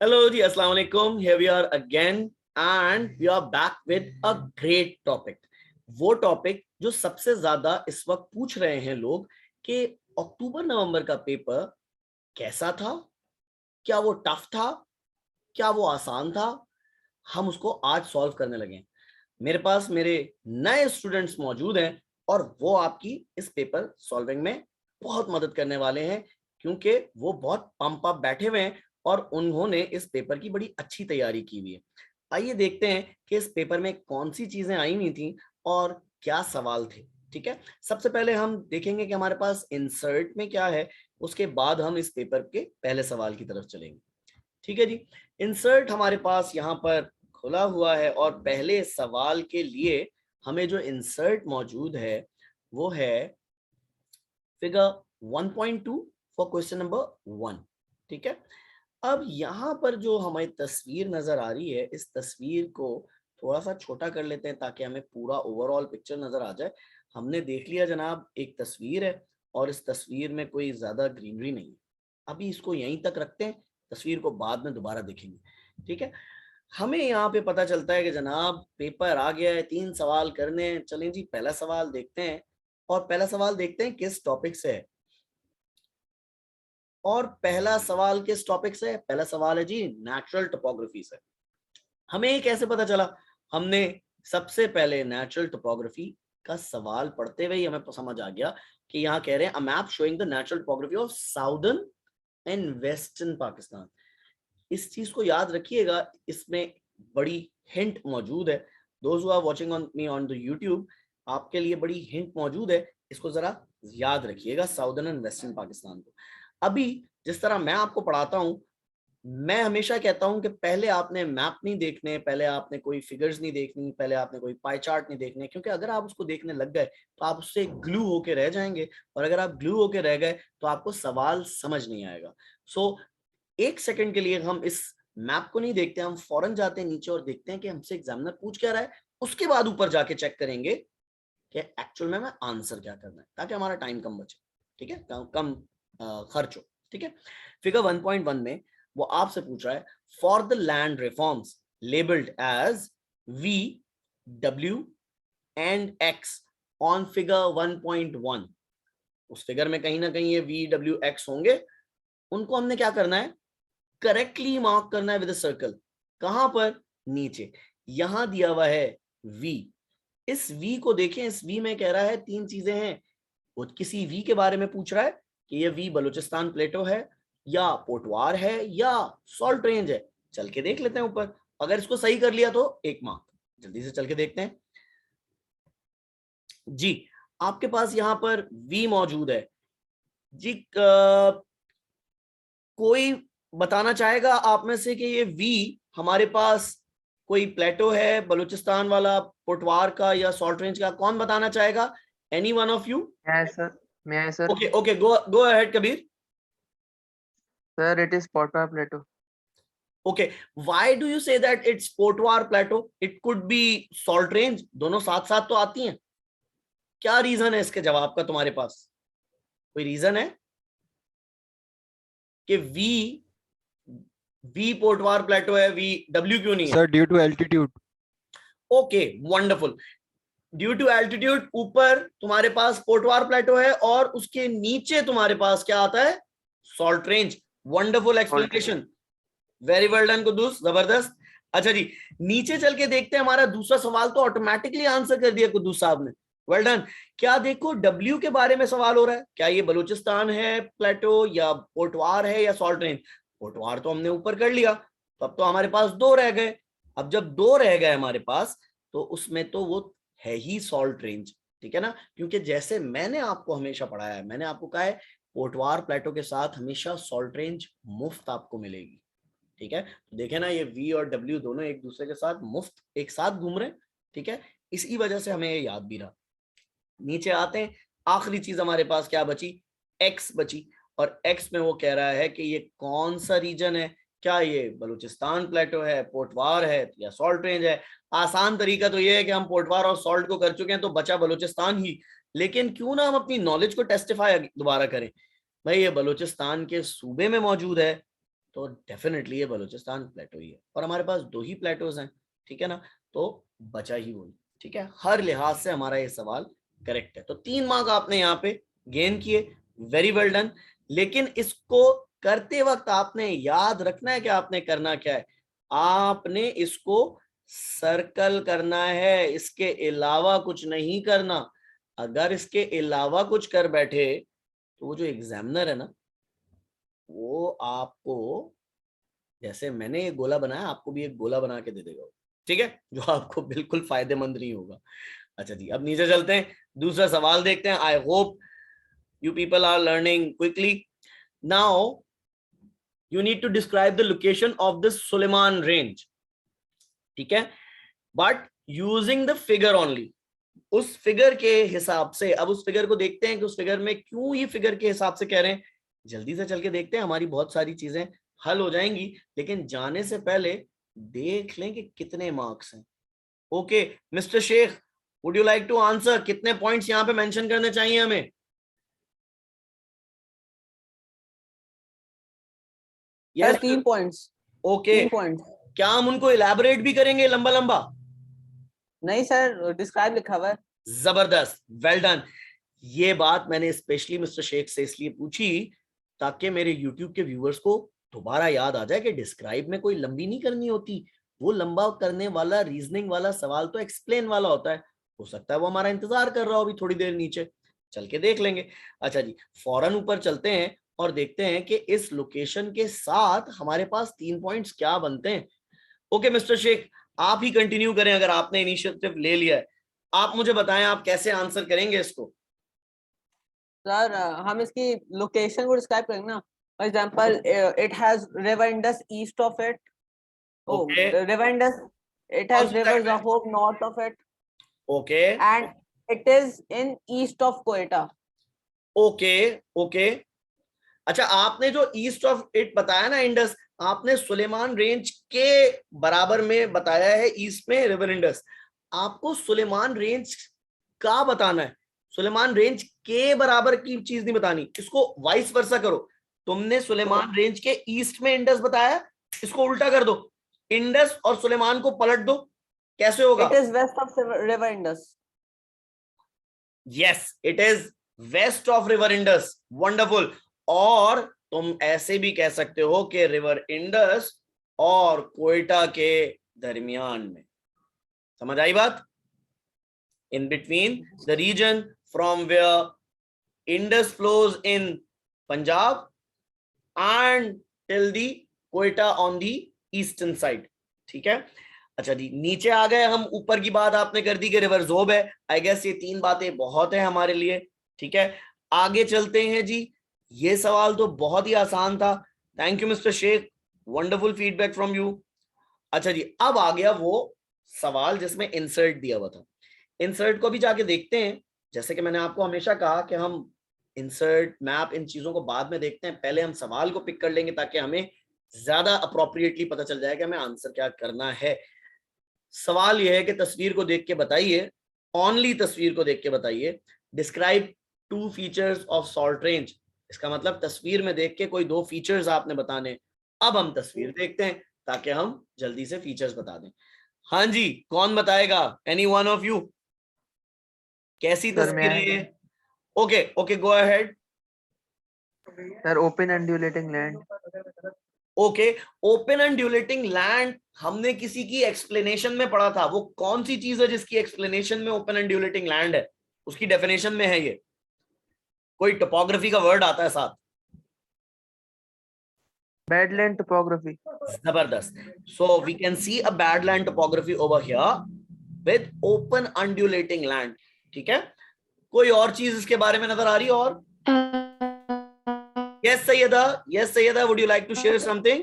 Hello ji, Assalamu alaikum. Here we are again and we are back with a great topic. वो topic जो सबसे ज्यादा इस वक्त पूछ रहे हैं लोग कि अक्टूबर नवंबर का पेपर कैसा था, क्या वो टफ था, क्या वो आसान था, हम उसको आज सॉल्व करने लगे। मेरे पास मेरे नए स्टूडेंट्स मौजूद हैं और वो आपकी इस पेपर सॉल्विंग में बहुत मदद करने वाले हैं क्योंकि वो बहुत पंप अप बैठे हुए हैं और उन्होंने इस पेपर की बड़ी अच्छी तैयारी की हुई है। आइए देखते हैं कि इस पेपर में कौन सी चीजें आई हुई थी और क्या सवाल थे। ठीक है, सबसे पहले हम देखेंगे कि हमारे पास इंसर्ट में क्या है, उसके बाद हम इस पेपर के पहले सवाल की तरफ चलेंगे। ठीक है जी, इंसर्ट हमारे पास यहाँ पर खुला हुआ है और पहले सवाल के लिए हमें जो इंसर्ट मौजूद है वो है फिगर 1.2 फॉर क्वेश्चन नंबर 1। ठीक है, अब यहाँ पर जो हमें तस्वीर नजर आ रही है, इस तस्वीर को थोड़ा सा छोटा कर लेते हैं ताकि हमें पूरा ओवरऑल पिक्चर नजर आ जाए। हमने देख लिया जनाब, एक तस्वीर है और इस तस्वीर में कोई ज्यादा ग्रीनरी नहीं है। अभी इसको यहीं तक रखते हैं, तस्वीर को बाद में दोबारा देखेंगे। ठीक है, हमें यहाँ पे पता चलता है कि जनाब पेपर आ गया है, 3 सवाल करने हैं। चलें जी, पहला सवाल देखते हैं और पहला सवाल देखते हैं किस टॉपिक से है। और पहला सवाल किस टॉपिक से है? पहला सवाल है जी नेचुरल टोपोग्राफी से। हमें ये कैसे पता चला? हमने सबसे पहले नेचुरल टोपोग्राफी का सवाल पढ़ते हुए ही हमें समझ आ गया कि यहाँ कह रहे हैं a map showing the natural topography of southern and western Pakistan. इस चीज को याद रखिएगा, इसमें बड़ी हिंट मौजूद है। Those who are watching on me on the YouTube, आपके लिए बड़ी हिंट मौजूद है, इसको जरा याद रखिएगा, साउदर्न एंड वेस्टर्न पाकिस्तान को। अभी जिस तरह मैं आपको पढ़ाता हूं, मैं हमेशा कहता हूं कि पहले आपने मैप नहीं देखने, पहले आपने कोई फिगर्स नहीं देखनी, पहले आपने कोई पाई चार्ट नहीं देखने, क्योंकि अगर आप उसको देखने लग गए तो आप उससे ग्लू होके रह जाएंगे और अगर आप ग्लू होके रह गए तो आपको सवाल समझ नहीं आएगा। सो एक सेकंड के लिए हम इस मैप को नहीं देखते, हम फौरन जाते हैं नीचे और देखते हैं कि हमसे एग्जामिनर पूछ क्या रहा है, उसके बाद ऊपर जाके चेक करेंगे कि एक्चुअल में हमें आंसर क्या करना है, ताकि हमारा टाइम कम बचे। ठीक है, कम खर्च हो। ठीक है, फिगर 1.1 में वो आपसे पूछ रहा है for the land reforms labelled as V, W and X on figure 1.1। उस फिगर में कहीं ना कहीं ये वी, डब्ल्यू, एक्स होंगे, उनको हमने क्या करना है, करेक्टली मार्क करना है विद अ सर्कल। कहां पर? नीचे, यहां दिया हुआ है वी। इस वी को देखें, इस वी में कह रहा है 3 चीजें हैं। वो किसी वी के बारे में पूछ रहा है कि ये वी बलूचिस्तान प्लेटो है या पोटवार है या सॉल्ट रेंज है। चल के देख लेते हैं ऊपर, अगर इसको सही कर लिया तो 1 मार्क। जल्दी से चल के देखते हैं जी। आपके पास यहां पर वी मौजूद है जी। कोई बताना चाहेगा आप में से कि ये वी हमारे पास कोई प्लेटो है, बलूचिस्तान वाला, पोटवार का या सॉल्ट रेंज का? कौन बताना चाहेगा? Any one of you? May I, sir? Okay okay, go ahead Kabir. Sir, it is Potwa Plateau. Okay, why do you say that it's Potwar plateau? It could be salt range, दोनों साथ साथ तो आती हैं। क्या रीजन है इसके जवाब का तुम्हारे पास? कोई रीजन है कि वी वी पोटवार प्लेटो है, वी डब्ल्यू क्यों नहीं है? Sir, due to altitude. Okay, wonderful. Due to altitude, ऊपर तुम्हारे पास पोटवार प्लेटो है और उसके नीचे तुम्हारे पास क्या आता है? Salt range. Wonderful explanation, very well done Quddus, जबरदस्त। अच्छा जी, नीचे चल के देखते हैं। हमारा दूसरा सवाल तो ऑटोमेटिकली आंसर कर दिया कुद्दूस साहब ने, वेल डन। क्या देखो, डब्ल्यू के बारे में सवाल हो रहा है, क्या ये बलूचिस्तान है प्लेटो या पोटवार है या सॉल्ट रेंज? पोटवार तो हमने ऊपर कर लिया, तो अब तो हमारे पास 2 रह गए। अब जब 2 रह गए हमारे पास, तो उसमें तो वो है ही सॉल्ट रेंज। ठीक है ना, क्योंकि जैसे मैंने आपको हमेशा पढ़ाया है, मैंने आपको कहा है पोटवार प्लेटो के साथ हमेशा सॉल्ट रेंज मुफ्त आपको मिलेगी। ठीक है, तो देखे ना, ये वी और डब्ल्यू दोनों एक दूसरे के साथ मुफ्त एक साथ घूम रहे हैं। ठीक है, इसी वजह से हमें ये याद भी रहा। नीचे आते हैं, आखिरी चीज हमारे पास क्या बची? एक्स बची। और एक्स में वो कह रहा है कि ये कौन सा रीजन है, क्या ये बलूचिस्तान प्लेटो है, पोटवार है या सॉल्ट रेंज है? आसान तरीका तो ये है कि हम पोटवार और सॉल्ट को कर चुके हैं, तो बचा बलूचिस्तान ही। लेकिन क्यों ना हम अपनी नॉलेज को टेस्टिफाई दोबारा करें। भाई ये बलूचिस्तान के सूबे में मौजूद है, तो डेफिनेटली ये बलूचिस्तान प्लेटो ही है, और हमारे पास 2 ही प्लेटोज हैं, ठीक है ना, तो बचा ही वही, ठीक है, हर लिहाज से हमारा ये सवाल करेक्ट है। तो 3 मार्क आपने यहाँ पे गेन किए, वेरी वेल डन। लेकिन इसको करते वक्त आपने याद रखना है कि आपने करना क्या है, आपने इसको सर्कल करना है, इसके अलावा कुछ नहीं करना। अगर इसके अलावा कुछ कर बैठे तो वो जो एग्जामिनर है ना, वो आपको, जैसे मैंने एक गोला बनाया, आपको भी एक गोला बना के दे देगा, ठीक है, जो आपको बिल्कुल फायदेमंद नहीं होगा। अच्छा जी, अब नीचे चलते हैं, दूसरा सवाल देखते हैं। I hope you people are learning quickly. Now you need to describe the location of the Suleiman range, ठीक है, but using the figure only। उस फिगर के हिसाब से, अब उस फिगर को देखते हैं कि उस फिगर में क्यों ये फिगर के हिसाब से कह रहे हैं। जल्दी से चल के देखते हैं, हमारी बहुत सारी चीजें हल हो जाएंगी, लेकिन जाने से पहले देख लें कि कितने मार्क्स हैं। Okay mister Shaikh, would you like to answer, कितने पॉइंट्स यहां पे मेंशन करने चाहिए हमें? Yes, 3 points. Okay, 3 points. क्या हम उनको इलैबोरेट भी करेंगे लंबा लंबा? नहीं सर, डिस्क्राइब लिखा हुआ है। जबरदस्त, वेल डन। ये बात मैंने स्पेशली मिस्टर शेख से इसलिए पूछी ताकि मेरे YouTube के व्यूअर्स को दोबारा याद आ जाए कि डिस्क्राइब में कोई लंबी नहीं करनी होती, वो लंबा करने वाला रीजनिंग वाला सवाल तो एक्सप्लेन वाला होता है। हो सकता है वो हमारा इंतजार कर रहा हो अभी थोड़ी देर, नीचे चल के देख लेंगे। अच्छा जी, फौरन ऊपर चलते हैं और देखते हैं कि इस लोकेशन के साथ हमारे पास 3 पॉइंट्स क्या बनते हैं। ओके मिस्टर शेख, आप ही कंटिन्यू करें, अगर आपने इनिशिएटिव ले लिया है। आप मुझे बताएं आप कैसे आंसर करेंगे इसको। सर हम इसकी लोकेशन को डिस्क्राइब करेंगे ना। For example it has river Indus east of it. Okay, river Indus, it has river Zhob north of it. Okay, and it is in east of Quetta. Okay, okay. अच्छा, आपने जो ईस्ट ऑफ इट बताया ना इंडस, आपने Suleman range के बराबर में बताया है ईस्ट में रिवर इंडस। आपको सुलेमान रेंज का बताना है, सुलेमान रेंज के बराबर की चीज नहीं बतानी। इसको वाइस वर्सा करो, तुमने सुलेमान रेंज के ईस्ट में इंडस बताया, इसको उल्टा कर दो, इंडस और सुलेमान को पलट दो, कैसे होगा? It is west of river Indus. Yes, it is west of river Indus, wonderful. और तुम ऐसे भी कह सकते हो कि रिवर इंडस और कोयटा के दरमियान में। समझ आई बात? In between the region from where Indus flows in Punjab and till the Quetta on the eastern side, ठीक है। अच्छा जी, नीचे आ गए हम, ऊपर की बात आपने कर दी कि रिवर ज़ोब है। आई गेस ये 3 बातें बहुत है हमारे लिए, ठीक है। आगे चलते हैं जी, ये सवाल तो बहुत ही आसान था। Thank you mister Shaikh, wonderful feedback from you. अच्छा जी, अब आ गया वो सवाल जिसमें इंसर्ट दिया हुआ था। इंसर्ट को भी जाके देखते हैं। जैसे कि मैंने आपको हमेशा कहा कि हम इंसर्ट, मैप, इन चीजों को बाद में देखते हैं, पहले हम सवाल को पिक कर लेंगे ताकि हमें ज्यादा अप्रोप्रिएटली पता चल जाए कि हमें आंसर क्या करना है। सवाल यह है कि तस्वीर को देख के बताइए, ओनली तस्वीर को देख के बताइए, describe 2 features of Salt range. इसका मतलब तस्वीर में देख के कोई 2 फीचर्स आपने बताने। अब हम तस्वीर देखते हैं ताकि हम जल्दी से फीचर्स बता दें। हाँ जी, कौन बताएगा? Any one of you? कैसी तस्वीर है ये? Okay, okay, go ahead sir. Open undulating land. Okay, open undulating land हमने किसी की एक्सप्लेनेशन में पढ़ा था। वो कौन सी चीज है जिसकी एक्सप्लेनेशन में ओपन एंड ड्यूलेटिंग लैंड है? उसकी डेफिनेशन में है ये, कोई टोपोग्राफी का वर्ड आता है साथ। Badland topography. जबरदस्त। So we can see a badland topography over here with open undulating land, ठीक है। कोई और चीज इसके बारे में नजर आ रही है? और yes Sayyada, yes Sayyada, would you like to share something?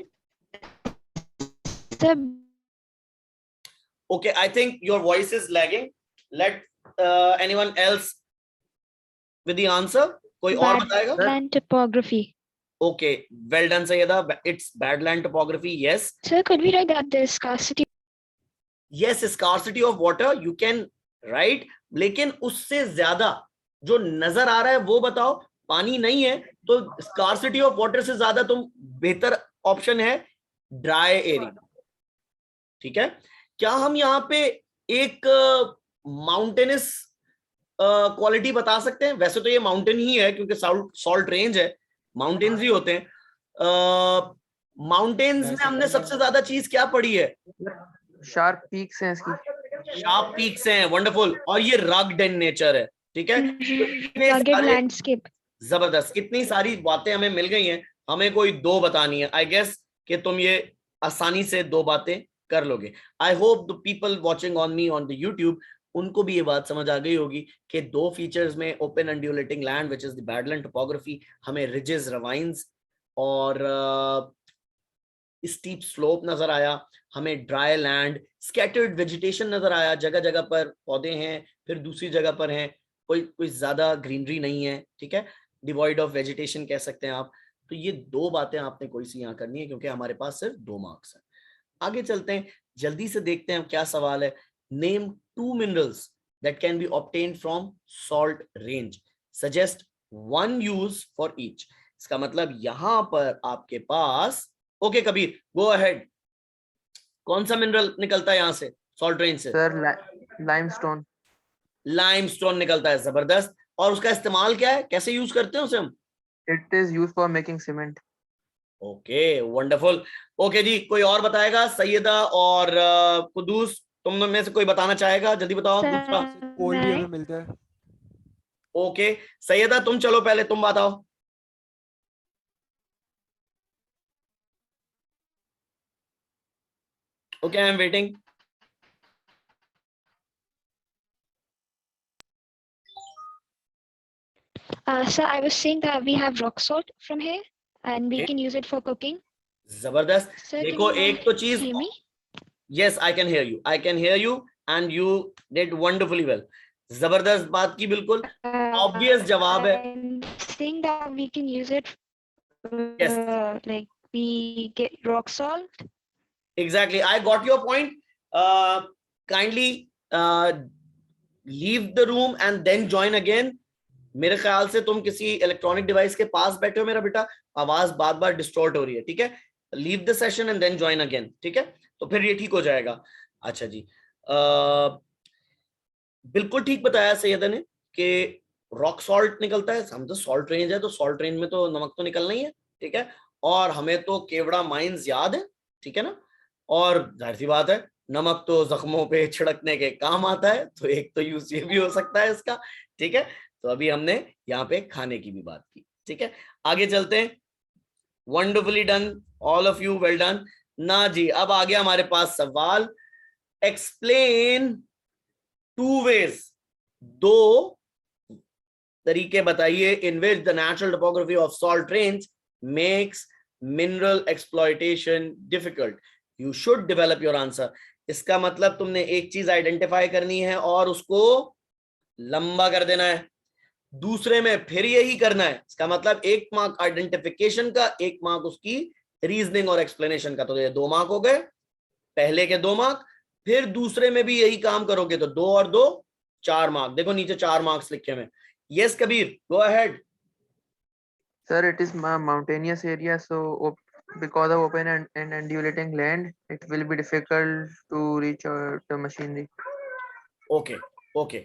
Okay, I think your voice is lagging. Let anyone else with the answer. कोई और बताएगा? Badland topography. Okay, well done Sayyada. It's badland topography. Yes. Sir, could we write that there's scarcity? Yes, scarcity of water you can write, लेकिन उससे ज्यादा जो नजर आ रहा है वो बताओ। पानी नहीं है तो स्कार्सिटी ऑफ वाटर से ज्यादा तुम बेहतर ऑप्शन है ड्राई एरिया। ठीक है, क्या हम यहाँ पे एक माउंटेनस क्वालिटी बता सकते हैं? वैसे तो ये माउंटेन ही है क्योंकि सॉल्ट रेंज है, माउंटेन्स ही होते हैं। माउंटेन्स में हमने सबसे ज्यादा चीज क्या पढ़ी है? शार्प पीक्स हैं इसकी। शार्प पीक्स हैं, वंडरफुल, और ये रग्ड इन नेचर है। ठीक है, इतने Rugged सारे- landscape. जबरदस्त, इतनी सारी बातें हमें मिल गई हैं, हमें कोई दो बतानी है। आई गेस कि तुम ये आसानी से दो बातें कर लोगे। I hope the people watching on me on the YouTube, उनको भी ये बात समझ आ गई होगी कि दो फीचर्स में open undulating land which is the badland topography, हमें रिजेस, रवाइंस और स्टीप स्लोप नजर आया, हमें ड्राई लैंड, स्कैटर्ड वेजिटेशन नजर आया, जगह जगह पर पौधे हैं, फिर दूसरी जगह पर हैं कोई ज्यादा ग्रीनरी नहीं है। ठीक है, डिवॉइड ऑफ वेजिटेशन कह सकते हैं आप। तो ये दो बातें आपने कोई सी यहाँ करनी है क्योंकि हमारे पास सिर्फ 2 मार्क्स हैं। आगे चलते हैं, जल्दी से देखते हैं क्या सवाल है। Name 2 minerals that can be obtained from salt range, suggest 1 use for each. इसका मतलब यहां पर आपके पास, ओके कबीर गो अहेड, कौन सा मिनरल निकलता है यहां से सॉल्ट रेंज से? Sir limestone. लाइमस्टोन निकलता है, जबरदस्त। और उसका इस्तेमाल क्या है, कैसे यूज करते हैं उसे हम? It is used for making cement. Okay wonderful. Okay जी, कोई और बताएगा? सैयदा और कुदूस, तुम में से कोई बताना चाहेगा? जल्दी बताओ। दूसरा कोल्ड भी हमें मिलता है। ओके, सैयदा तुम चलो पहले, तुम बताओ। Okay, I am waiting. So I was saying that we have rock salt from here and we Okay. can use it for cooking. जबरदस्त। Sir, can देखो you एक तो चीज, hear me? Yes I can hear you and you did wonderfully well. जबरदस्त बात की, बिल्कुल obvious जवाब है। I'm saying that we can use it Yes. like we get rock salt. Exactly, I got your point. Kindly leave the room and then join again. मेरे ख्याल से तुम किसी इलेक्ट्रॉनिक डिवाइस के पास बैठे हो मेरा बेटा, आवाज बार बार डिस्टॉर्ट हो रही है। ठीक है, leave the session and then join again. ठीक है, तो फिर ये ठीक हो जाएगा। अच्छा जी, बिल्कुल ठीक बताया सैयदा ने कि रॉक सॉल्ट निकलता है। हम तो सॉल्ट रेंज है तो सॉल्ट रेंज में तो नमक तो निकलना ही है। ठीक है, और हमें तो केवड़ा माइंस याद है। ठीक है ना, और जाहिर सी बात है नमक तो जख्मों पे छिड़कने के काम आता है, तो एक तो यूज ये भी हो सकता है इसका। ठीक है, तो अभी हमने यहाँ पे खाने की भी बात की। ठीक है, आगे चलते हैं। Wonderfully done all of you, well done ना जी। अब आ गया हमारे पास सवाल, एक्सप्लेन 2 ways, 2 तरीके बताइए in which the natural topography of Salt Range makes mineral exploitation difficult. You should develop your answer. इसका मतलब तुमने एक चीज आइडेंटिफाई करनी है और उसको लंबा कर देना है, दूसरे में फिर यही करना है। इसका मतलब 1 मार्क आइडेंटिफिकेशन का, 1 मार्क उसकी रीजनिंग और एक्सप्लेनेशन का। तो ये 2 मार्क हो गए, पहले के 2 मार्क, फिर दूसरे में भी यही काम करोगे तो 2 और 2 4 मार्क। देखो नीचे 4 मार्क्स लिखे हुए। Yes Kabir, go ahead. Sir, it is mountainous area, so because of open and undulating land, it will be difficult to reach the machinery. Okay okay,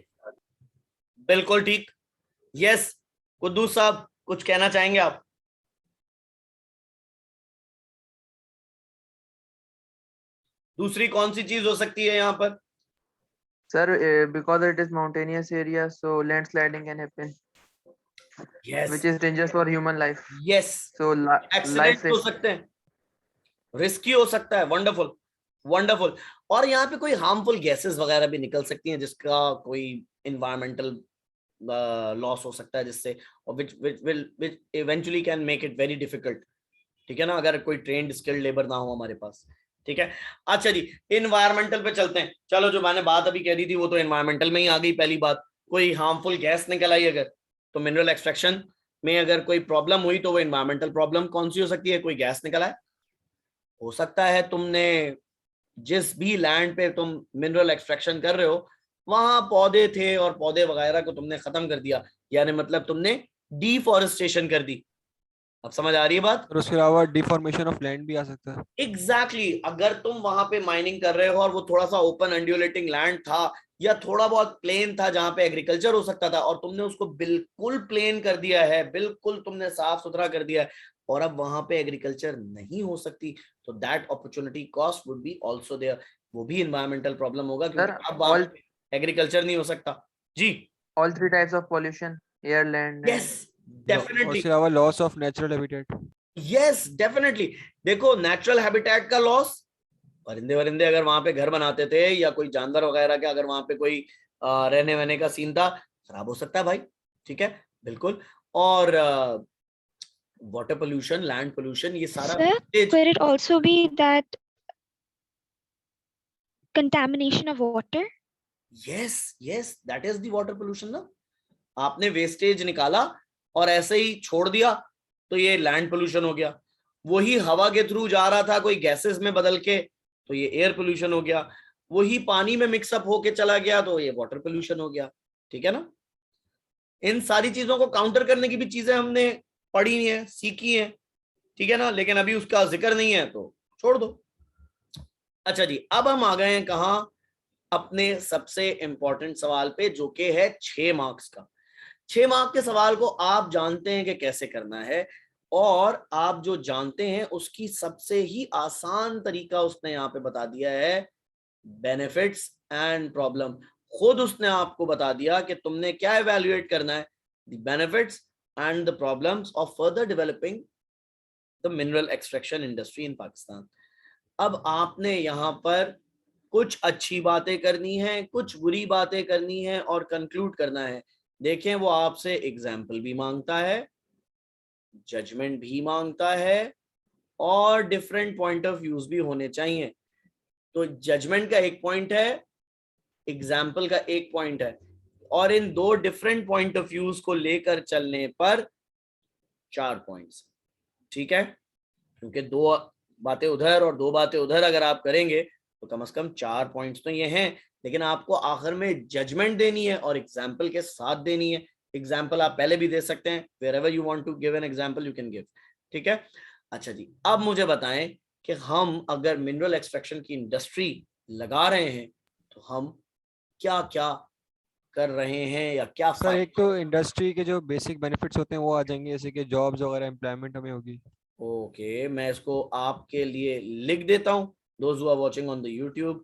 बिल्कुल ठीक। यस कुद्दूस साहब, कुछ कहना चाहेंगे आप? दूसरी कौन सी चीज हो सकती है यहाँ पर? Sir, because it is mountainous area, so landsliding can happen, yes which is dangerous for human life. Yes, So life accident हो risk. सकते हैं, रिस्की हो सकता है। Wonderful wonderful. और यहाँ पे कोई हार्मफुल गैसेस वगैरह भी निकल सकती हैं जिसका कोई इन्वायरमेंटल लॉस हो सकता है, जिससे which eventually can make it very difficult। ठीक है ना, अगर कोई ट्रेंड स्किल्ड लेबर ना हो हमारे पास। ठीक है, अच्छा जी, इन्वायरमेंटल पे चलते हैं। चलो, जो मैंने बात अभी कह दी थी वो तो इन्वायरमेंटल में ही आ गई। पहली बात, कोई हार्मफुल गैस निकल आई अगर, तो मिनरल एक्सट्रैक्शन में अगर कोई प्रॉब्लम हुई तो वो इन्वायरमेंटल प्रॉब्लम कौन सी हो सकती है? कोई गैस निकला है, हो सकता है तुमने जिस भी लैंड पे तुम मिनरल एक्सट्रैक्शन कर रहे हो वहां पौधे थे और पौधे वगैरह को तुमने खत्म कर दिया, यानी मतलब तुमने डिफॉरेस्टेशन कर दी। अब समझ आ रही है बात? और उसके अलावा डिफॉर्मेशन ऑफ लैंड भी आ सकता है। एग्जैक्टली अगर तुम वहां पे माइनिंग कर रहे हो और वो थोड़ा सा ओपन अंड्यूलेटिंग लैंड था या थोड़ा बहुत प्लेन था जहां पे एग्रीकल्चर हो सकता था और तुमने उसको बिल्कुल प्लेन कर दिया है, बिल्कुल तुमने साफ सुथरा कर दिया है और अब वहां पे एग्रीकल्चर नहीं हो सकती, तो that opportunity cost would be also there. वो भी इन्वायरमेंटल प्रॉब्लम होगा क्योंकि Sir, अब वहां पे एग्रीकल्चर नहीं हो सकता। जी all three types of pollution, air, land, yes and और डेफिनेटली, उसके अलावा loss of natural habitat. Yes definitely. देखो नेचुरल हैबिटेट का लॉस, परिंदे वरिंदे अगर वहां पे घर बनाते थे या कोई जानवर वगैरह के अगर वहां पे कोई रहने वहने का सीन था, खराब हो सकता है भाई, ठीक है बिल्कुल। और वाटर पोल्यूशन, लैंड पोल्यूशन, ये सारा Sir, wastage- could it also be that contamination of water? Yes yes that is the water pollution ना। आपने वेस्टेज निकाला और ऐसे ही छोड़ दिया तो ये लैंड पोल्यूशन हो गया। वही हवा के थ्रू जा रहा था कोई गैसेस में बदल के तो ये एयर पोल्यूशन हो गया। वही पानी में मिक्सअप होके चला गया तो ये वाटर पोल्यूशन हो गया, ठीक है ना। इन सारी चीजों को काउंटर करने की भी चीजें हमने पढ़ी है, सीखी है, ठीक है ना, लेकिन अभी उसका जिक्र नहीं है तो छोड़ दो। अच्छा जी, अब हम आ गए हैं कहां, अपने सबसे इंपॉर्टेंट सवाल पे जो कि है 6 मार्क्स का। 6 मार्क के सवाल को आप जानते हैं कि कैसे करना है और आप जो जानते हैं उसकी सबसे ही आसान तरीका उसने यहाँ पे बता दिया है, बेनिफिट्स एंड प्रॉब्लम। खुद उसने आपको बता दिया कि तुमने क्या इवैल्यूएट करना है, the benefits and the problems of further developing the mineral extraction industry in Pakistan. अब आपने यहाँ पर कुछ अच्छी बातें करनी है, कुछ बुरी बातें करनी है और कंक्लूड करना है। देखें वो आपसे एग्जाम्पल भी मांगता है, जजमेंट भी मांगता है और डिफरेंट पॉइंट ऑफ व्यूज भी होने चाहिए। तो जजमेंट का एक पॉइंट है, एग्जाम्पल का एक पॉइंट है और इन दो डिफरेंट पॉइंट ऑफ व्यूज को लेकर चलने पर 4 पॉइंट्स, ठीक है। क्योंकि 2 बातें उधर और 2 बातें उधर अगर आप करेंगे तो कम से कम 4 पॉइंट्स तो ये हैं, लेकिन आपको आखिर में जजमेंट देनी है और एग्जाम्पल के साथ देनी है। एग्जाम्पल आप पहले भी दे सकते हैं, wherever you want to give an example you can give, ठीक है। अच्छा जी, अब मुझे बताएं कि हम अगर मिनरल एक्सट्रैक्शन की इंडस्ट्री लगा रहे हैं तो हम क्या क्या कर रहे हैं या क्या सर एक तो इंडस्ट्री के जो बेसिक बेनिफिट्स होते हैं वो आ जाएंगे, जैसे कि जॉब्स वगैरह, एम्प्लॉयमेंट हमें होगी। ओके, मैं इसको आपके लिए लिख देता हूं। Those who are watching on the YouTube,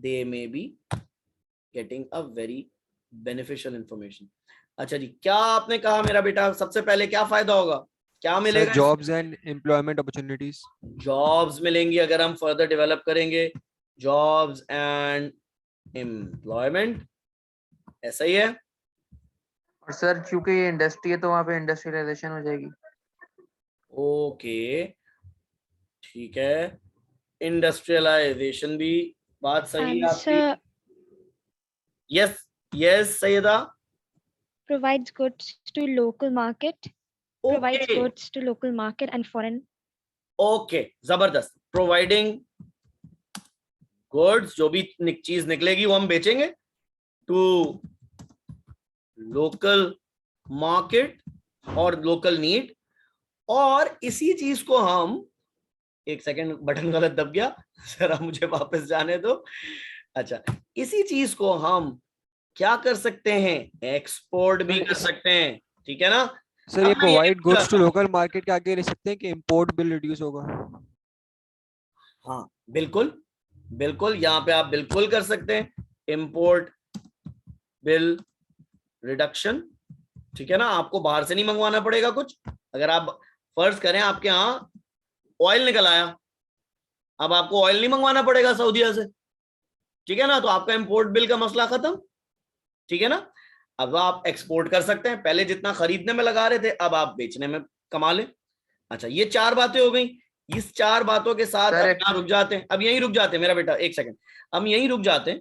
they may be getting a very beneficial information. अच्छा जी, क्या आपने कहा मेरा बेटा, सबसे पहले क्या फायदा होगा, क्या मिलेगा? Jobs and employment opportunities. Jobs मिलेंगी अगर हम फर्दर डेवलप करेंगे, जॉब्स एंड एम्प्लॉयमेंट, ऐसा ही है। और सर क्योंकि ये इंडस्ट्री है तो वहाँ पे इंडस्ट्रियलाइजेशन हो जाएगी। ओके ठीक है, इंडस्ट्रियलाइजेशन भी बात सही है And आपकी। sir, yes yes Sayeda, provides goods to local market, provides okay goods to local market and foreign. Okay जबरदस्त। प्रोवाइडिंग गुड्स, जो भी चीज निकलेगी वो हम बेचेंगे टू लोकल मार्केट और लोकल नीड, और इसी चीज को हम, एक सेकंड बटन गलत दब गया, जरा मुझे वापस जाने दो। अच्छा, इसी चीज को हम क्या कर सकते हैं, एक्सपोर्ट भी कर सकते हैं, ठीक है ना। सर अब ये मैं ये प्रोवाइड नहीं गुड्स टू लोकल मार्केट के आगे लिख सकते हैं कि इंपोर्ट बिल रिड्यूस होगा। हाँ बिल्कुल बिल्कुल, यहाँ पे आप बिल्कुल कर सकते हैं इंपोर्ट बिल रिडक्शन, ठीक है ना। आपको बाहर से नहीं मंगवाना पड़ेगा कुछ। अगर आप फर्ज करें आपके यहाँ ऑयल निकल आया, अब आपको ऑयल नहीं मंगवाना पड़ेगा सऊदीया से, ठीक है ना, तो आपका इंपोर्ट बिल का मसला खत्म, ठीक है ना। अब आप एक्सपोर्ट कर सकते हैं, पहले जितना खरीदने में लगा रहे थे अब आप बेचने में कमा लें। अच्छा, ये 4 बातें हो गई। इस 4 बातों के साथ अब यहाँ रुक जाते हैं, अब यहीं रुक जाते हैं मेरा बेटा, एक सेकंड, हम यहीं रुक जाते हैं।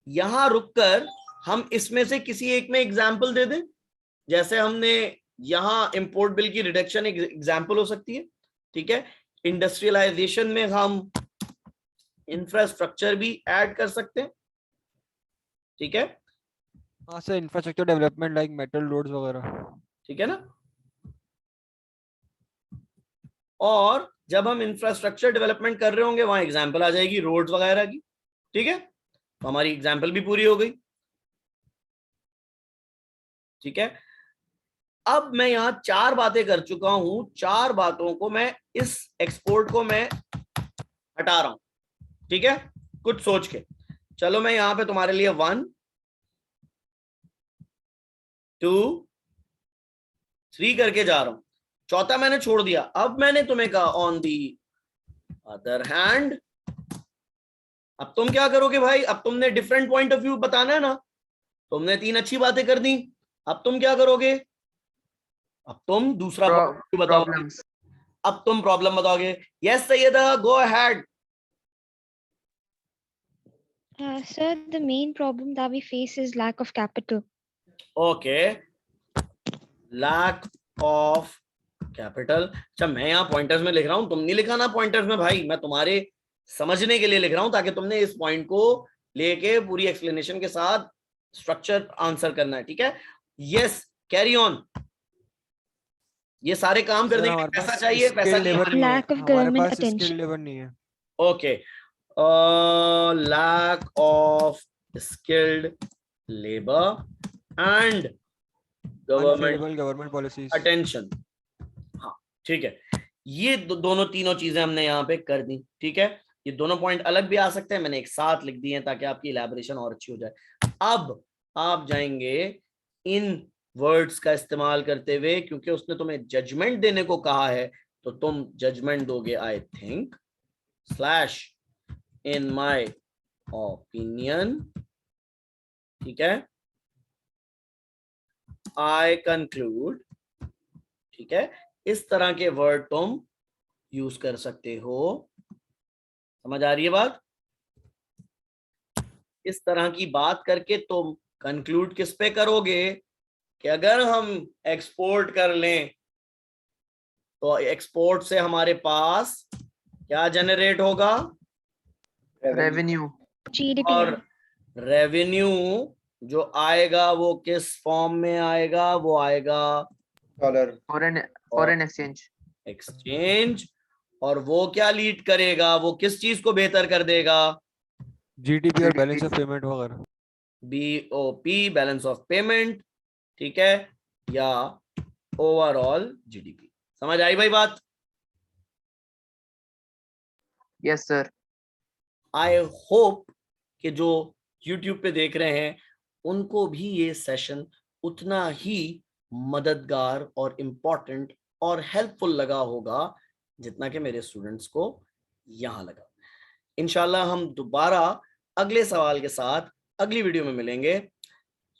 यहां रुककर हम इसमें से किसी एक में एग्जाम्पल दे दें, जैसे हमने यहां इंपोर्ट बिल की रिडक्शन एक एग्जाम्पल हो सकती है, ठीक है। इंडस्ट्रियलाइजेशन में हम इंफ्रास्ट्रक्चर भी ऐड कर सकते हैं, ठीक है। हाँ sir, infrastructure development like metal roads वगैरह। ठीक है ना। और जब हम इंफ्रास्ट्रक्चर डेवलपमेंट कर रहे होंगे वहां एग्जाम्पल आ जाएगी रोड्स वगैरह की, ठीक है, तो हमारी एग्जाम्पल भी पूरी हो गई, ठीक है। अब मैं यहां 4 बातें कर चुका हूं, 4 बातों को मैं इस एक्सपोर्ट को मैं हटा रहा हूं, ठीक है, कुछ सोच के। चलो मैं यहां पे तुम्हारे लिए 1 2 3 करके जा रहा हूं, चौथा मैंने छोड़ दिया। अब मैंने तुम्हें कहा ऑन दी अदर हैंड, अब तुम क्या करोगे भाई, अब तुमने डिफरेंट पॉइंट ऑफ व्यू बताना है ना, तुमने 3 अच्छी बातें कर दी, अब तुम क्या करोगे, अब तुम दूसरा point of view बताओगे, Problems. अब तुम प्रॉब्लम बताओगे। Yes Syeda, go ahead. Sir, the main problem that we face is lack of capital. Okay, lack of capital. अच्छा मैं यहाँ पॉइंटर्स में लिख रहा हूं, तुम नहीं लिखा ना पॉइंटर्स में भाई, मैं तुम्हारे समझने के लिए लिख रहा हूं ताकि तुमने इस पॉइंट को लेके पूरी एक्सप्लेनेशन के साथ स्ट्रक्चर आंसर करना है, ठीक है। Yes, carry on. ये सारे काम सर करने के लिए हमारे पैसा पास चाहिए, पैसा स्किल्ड नहीं लेबर है। नहीं है, Lack of हमारे government पास attention. स्किल्ड लेबर नहीं है। Okay, lack of skilled labour and government unfavourable government policies. Attention. हाँ ठीक है, ये दोनों तीनों चीजें हमने यहाँ पे कर दी, ठीक है। ये दोनों पॉइंट अलग भी आ सकते हैं, मैंने एक साथ लिख दिए हैं ताकि आपकी इलैबोरेशन और अच्छी हो जाए। अब आप जाएंगे इन वर्ड्स का इस्तेमाल करते हुए, क्योंकि उसने तुम्हें जजमेंट देने को कहा है, तो तुम जजमेंट दोगे I think slash in my opinion, ठीक है, आई कंक्लूड, ठीक है। इस तरह के वर्ड तुम यूज कर सकते हो, समझ आ रही है बात। इस तरह की बात करके तुम कंक्लूड किस पे करोगे कि अगर हम एक्सपोर्ट कर लें तो एक्सपोर्ट से हमारे पास क्या जनरेट होगा, Revenue. GDP. और रेवेन्यू जो आएगा वो किस फॉर्म में आएगा, वो आएगा Foreign exchange. एक्सचेंज, और वो क्या लीड करेगा, वो किस चीज को बेहतर कर देगा, जीडीपी और बैलेंस GDP. ऑफ पेमेंट वगैरह। बीओपी बैलेंस ऑफ पेमेंट, ठीक है, या ओवरऑल जीडीपी। समझ आई भाई बात। Yes, sir. आई होप कि जो YouTube पे देख रहे हैं उनको भी ये सेशन उतना ही मददगार और इम्पोर्टेंट और हेल्पफुल लगा होगा जितना कि मेरे स्टूडेंट्स को यहाँ लगा। इंशाल्लाह हम दोबारा अगले सवाल के साथ अगली वीडियो में मिलेंगे।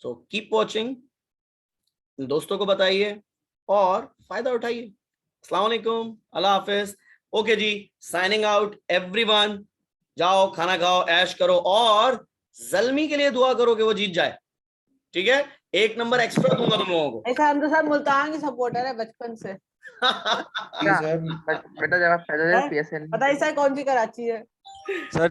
सो कीप वॉचिंग, दोस्तों को बताइए और फायदा उठाइए। अस्सलाम वालेकुम, अल्लाह हाफिज। ओके जी, साइनिंग आउट एवरीवन। जाओ खाना खाओ, ऐश करो, और जल्मी के लिए दुआ करो कि वो जीत जाए, ठीक है। 1 नंबर एक्स्ट्रा दूंगा तुम लोगों को। ऐसा हम तो सब मुल्तान के सपोर्टर है बचपन से। बेटा जब आप पैदा हुए हैं? PSL पता है सर कौन सी कराची है? सर